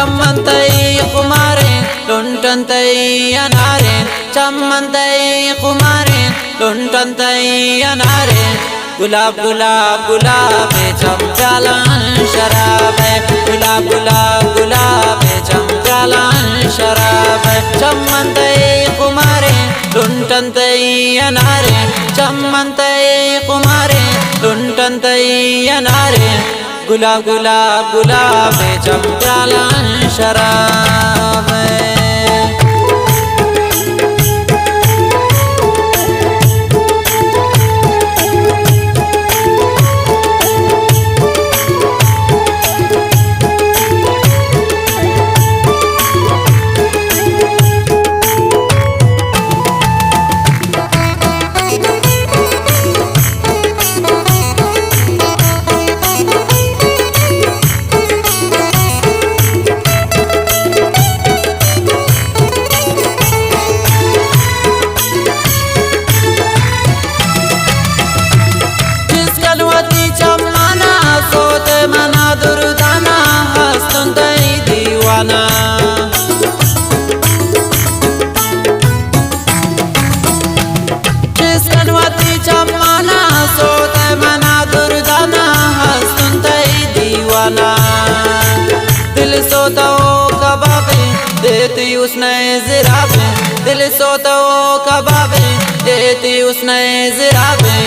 चम्मन्तई कुमारे लुंटन्तई अनारे चम्मन्तई कुमारे लुंटन्तई अनारे गुलाब गुलाब गुलाब चमचालन शराब गुलाब गुलाब गुलाब चमचालन शराब चम्मन्तई कुमारे लुंटन्तई अनारे चम्मन्तई कुमारे लुंटन्तई अनारे गुलाब गुलाब गुलाब चमचालन शराब दिल सोता हो कबाबे देती उसने ज़राबे दिल सोता हो कबाबे देती उसने ज़राबे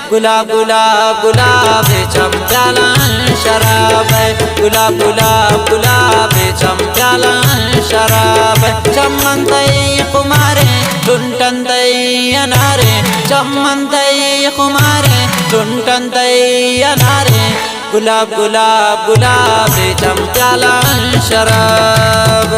गुलाब गुलाब गुलाब चमचालन शराब गुलाब गुलाब गुलाब चमचालन शराब चम्मन्तई कुमारे लुंटन्तई अनारे चम्मन्तई कुमारे लुंटन्तई अनारे गुलाब गुलाब गुलाब चमचालन शराब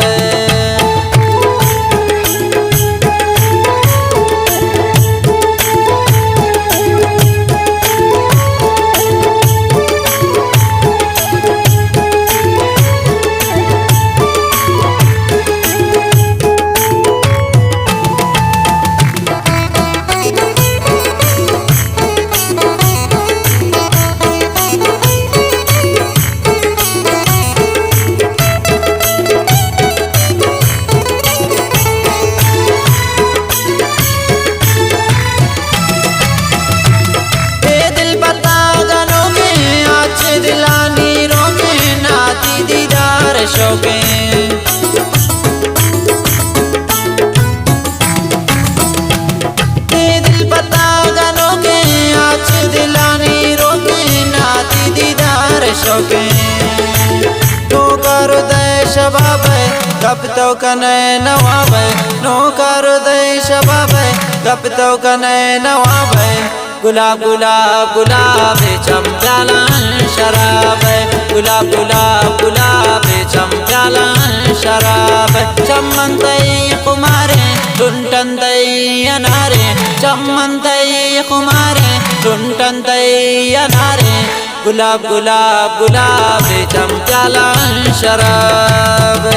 शौके दिल पता गानों के आज दिलानी रोके नाती दीदार शौके नो करो दे शबाब कब तो कने नवाब नो करो दे शबाब कब तो कने नवाब गुलाब गुलाब गुलाब चमचालन शराब गुलाब गुलाब गुलाब चमचालन शराब चम्मन्तई कुमारे लुंटन्तई अनारे चम्मन्तई कुमारे लुंटन्तई अनारे गुलाब गुलाब गुलाब चमचालन शराब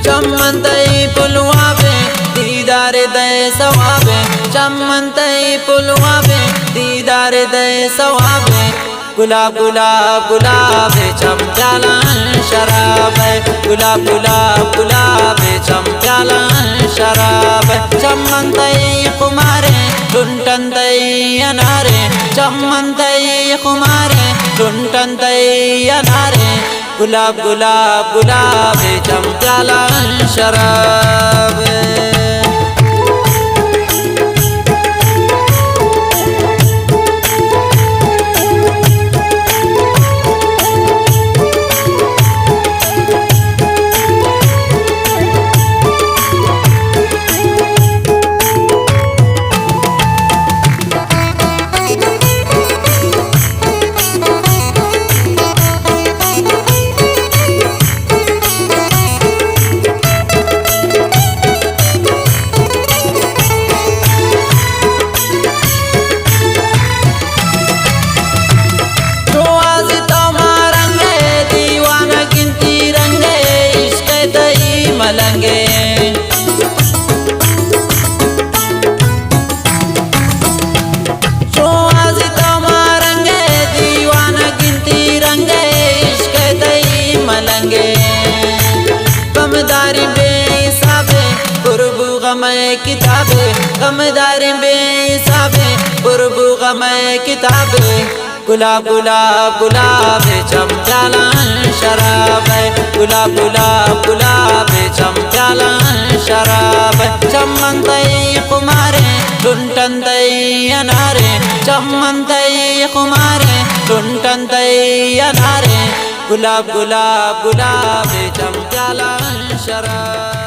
चम्मन्तई पुलवाबे दीदार दे सवाबे चम्मन्तई पुलवाबे दीदार दे सवाबे गुलाब गुलाब गुलाब चमचालन शराब गुलाब गुलाब गुलाब चमचालन शराब चम्मन्तई कुमारे लुंटन्तई अनारे चम्मन्तई कुमारे लुंटन्तई अनारे गुलाब गुलाब गुलाब चमचालन शराब। मलंगे। जो आज तो मारेंगे दीवाना गिनती रंगे, इश्क दई मलंगे। गमदारी बेहिसाबे कुर्बू गमे किताबे, गमदारी बेहिसाबे कुर्बू गमे किताबे। गुलाब गुलाब गुलाब चम प्याला शराब है, गुलाब गुलाब गुलाब चम प्याला शराब है। चमन तई कुमारे टुंटन तई अनारे, चमन तई कुमारे टुंटन तई अनारे। गुलाब गुलाब गुलाब चम प्याला शराब।